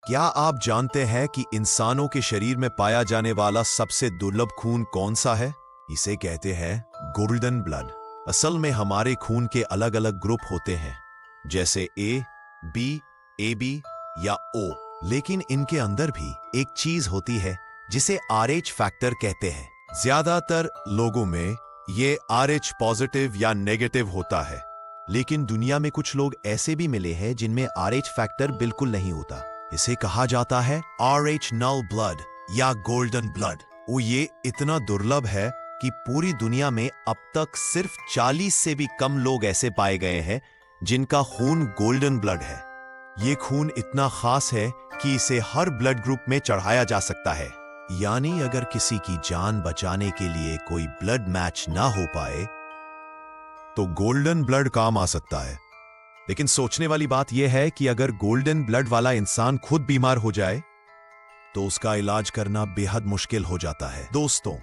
क्या आप जानते हैं कि इंसानों के शरीर में पाया जाने वाला सबसे दुर्लभ खून कौन सा है? इसे कहते हैं गोल्डन ब्लड। असल में हमारे खून के अलग अलग ग्रुप होते हैं, जैसे ए, बी, ए बी या ओ, लेकिन इनके अंदर भी एक चीज होती है जिसे RH फैक्टर कहते हैं। ज्यादातर लोगों में ये RH पॉजिटिव या नेगेटिव होता है, लेकिन दुनिया में कुछ लोग ऐसे भी मिले हैं जिनमें RH फैक्टर बिल्कुल नहीं होता। इसे कहा जाता है RH नल ब्लड या गोल्डन ब्लड। वो ये इतना दुर्लभ है कि पूरी दुनिया में अब तक सिर्फ 40 से भी कम लोग ऐसे पाए गए हैं जिनका खून गोल्डन ब्लड है। ये खून इतना खास है कि इसे हर ब्लड ग्रुप में चढ़ाया जा सकता है। यानी अगर किसी की जान बचाने के लिए कोई ब्लड मैच ना हो पाए तो गोल्डन ब्लड काम आ सकता है। लेकिन सोचने वाली बात यह है कि अगर गोल्डन ब्लड वाला इंसान खुद बीमार हो जाए तो उसका इलाज करना बेहद मुश्किल हो जाता है। दोस्तों,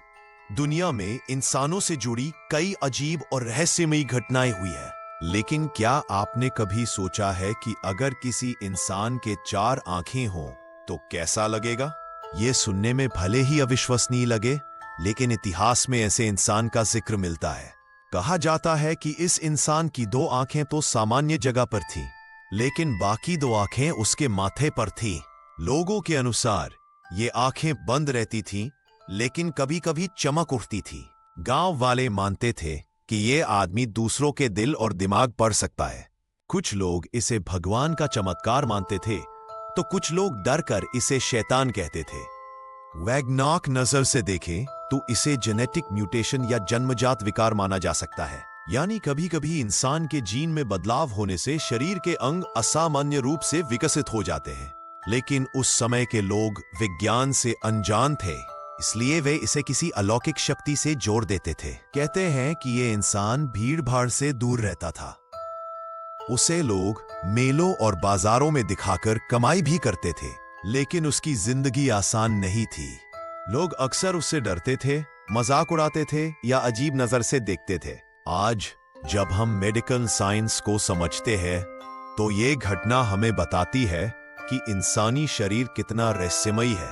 दुनिया में इंसानों से जुड़ी कई अजीब और रहस्यमयी घटनाएं हुई है, लेकिन क्या आपने कभी सोचा है कि अगर किसी इंसान के 4 आंखें हों तो कैसा लगेगा? यह सुनने में भले ही अविश्वसनीय लगे, लेकिन इतिहास में ऐसे इंसान का जिक्र मिलता है। कहा जाता है कि इस इंसान की 2 आंखें तो सामान्य जगह पर थीं, लेकिन बाकी 2 आंखें उसके माथे पर थीं। लोगों के अनुसार ये आंखें बंद रहती थीं, लेकिन कभी कभी चमक उठती थी। गांव वाले मानते थे कि ये आदमी दूसरों के दिल और दिमाग पढ़ सकता है। कुछ लोग इसे भगवान का चमत्कार मानते थे, तो कुछ लोग डर कर इसे शैतान कहते थे। वैज्ञानिक नजर से देखें तो इसे जेनेटिक म्यूटेशन या जन्मजात विकार माना जा सकता है। यानी कभी कभी इंसान के जीन में बदलाव होने से शरीर के अंग असामान्य रूप से विकसित हो जाते हैं। लेकिन उस समय के लोग विज्ञान से अनजान थे, इसलिए वे इसे किसी अलौकिक शक्ति से जोड़ देते थे। कहते हैं कि ये इंसान भीड़ भाड़ से दूर रहता था। उसे लोग मेलों और बाजारों में दिखाकर कमाई भी करते थे, लेकिन उसकी जिंदगी आसान नहीं थी। लोग अक्सर उससे डरते थे, मजाक उड़ाते थे या अजीब नजर से देखते थे। आज जब हम मेडिकल साइंस को समझते हैं तो ये घटना हमें बताती है कि इंसानी शरीर कितना रहस्यमयी है।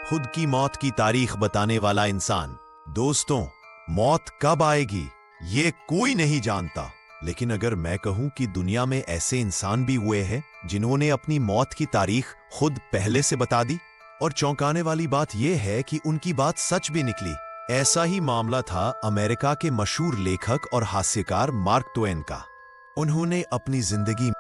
खुद की मौत की तारीख बताने वाला इंसान। दोस्तों, मौत कब आएगी ये कोई नहीं जानता, लेकिन अगर मैं कहूं कि दुनिया में ऐसे इंसान भी हुए हैं जिन्होंने अपनी मौत की तारीख खुद पहले से बता दी, और चौंकाने वाली बात यह है कि उनकी बात सच भी निकली। ऐसा ही मामला था अमेरिका के मशहूर लेखक और हास्यकार मार्क ट्वेन का। उन्होंने अपनी जिंदगी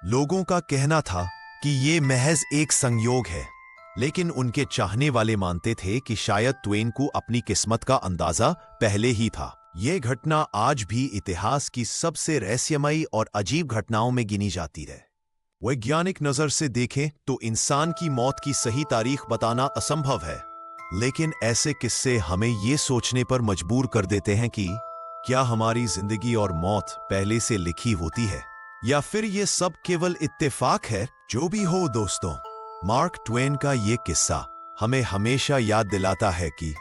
लोगों का कहना था कि ये महज एक संयोग है, लेकिन उनके चाहने वाले मानते थे कि शायद ट्वेन को अपनी किस्मत का अंदाजा पहले ही था। यह घटना आज भी इतिहास की सबसे रहस्यमयी और अजीब घटनाओं में गिनी जाती है। वैज्ञानिक नजर से देखें तो इंसान की मौत की सही तारीख बताना असंभव है, लेकिन ऐसे किस्से हमें ये सोचने पर मजबूर कर देते हैं कि क्या हमारी जिंदगी और मौत पहले से लिखी होती है, या फिर ये सब केवल इत्तेफाक है। जो भी हो दोस्तों, मार्क ट्वेन का ये किस्सा हमें हमेशा याद दिलाता है कि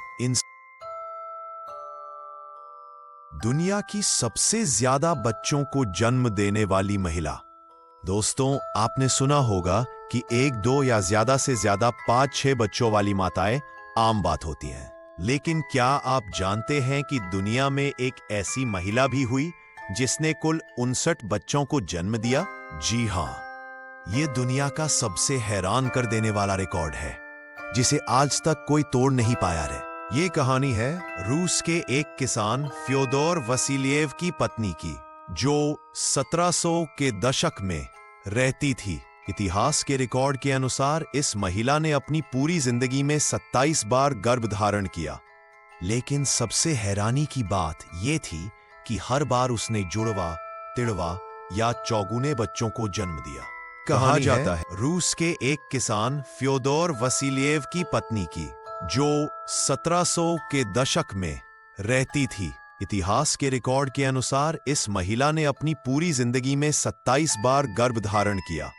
दुनिया की सबसे ज्यादा बच्चों को जन्म देने वाली महिला। दोस्तों, आपने सुना होगा कि 1, 2 या ज्यादा से ज्यादा 5, 6 बच्चों वाली माताएं आम बात होती हैं, लेकिन क्या आप जानते हैं कि दुनिया में एक ऐसी महिला भी हुई जिसने कुल 59 बच्चों को जन्म दिया? जी हाँ, ये दुनिया का सबसे हैरान कर देने वाला रिकॉर्ड है जिसे आज तक कोई तोड़ नहीं पाया है। ये कहानी है रूस के एक किसान फ्योदोर वसीलिएव की पत्नी की, जो 1700 के दशक में रहती थी। इतिहास के रिकॉर्ड के अनुसार इस महिला ने अपनी पूरी जिंदगी में 27 बार गर्भ धारण किया, लेकिन सबसे हैरानी की बात यह थी कि हर बार उसने जुड़वा, तिड़वा या चौगुने बच्चों को जन्म दिया। कहा जाता है रूस के एक किसान फ्योदोर वसीलिएव की पत्नी की, जो 1700 के दशक में रहती थी। इतिहास के रिकॉर्ड के अनुसार इस महिला ने अपनी पूरी जिंदगी में 27 बार गर्भ धारण किया,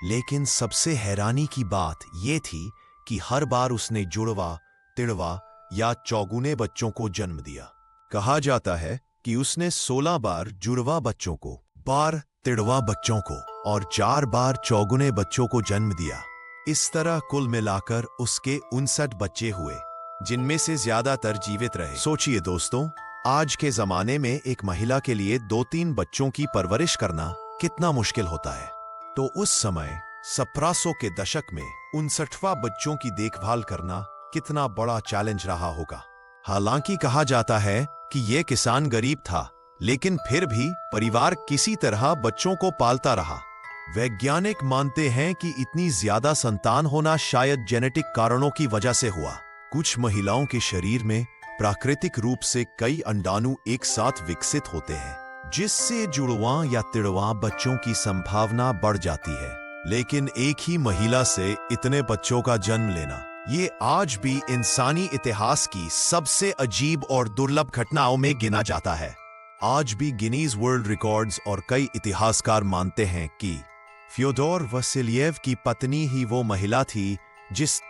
लेकिन सबसे हैरानी की बात यह थी कि हर बार उसने जुड़वा, तिड़वा या चौगुने बच्चों को जन्म दिया। कहा जाता है कि उसने 16 बार जुड़वा बच्चों को, 12 तिड़वा बच्चों को और 4 बार चौगुने बच्चों को जन्म दिया। इस तरह कुल मिलाकर उसके 59 बच्चे हुए, जिनमें से ज्यादातर जीवित रहे। सोचिए दोस्तों, आज के जमाने में एक महिला के लिए 2-3 बच्चों की परवरिश करना कितना मुश्किल होता है। तो उस समय 1700 के दशक में 59 बच्चों की देखभाल करना कितना बड़ा चैलेंज रहा होगा। हालांकि कहा जाता है कि यह किसान गरीब था, लेकिन फिर भी परिवार किसी तरह बच्चों को पालता रहा। वैज्ञानिक मानते हैं कि इतनी ज्यादा संतान होना शायद जेनेटिक कारणों की वजह से हुआ। कुछ महिलाओं के शरीर में प्राकृतिक रूप से कई अंडाणु एक साथ विकसित होते हैं, जिससे जुड़वा या तिड़वा बच्चों की संभावना बढ़ जाती है। लेकिन एक ही महिला से इतने बच्चों का जन्म लेना, ये आज भी इंसानी इतिहास की सबसे अजीब और दुर्लभ घटनाओं में गिना जाता है। आज भी गिनीज वर्ल्ड रिकॉर्ड्स और कई इतिहासकार मानते हैं कि फ्योदोर वसिलिएव की पत्नी ही वो महिला थी जिस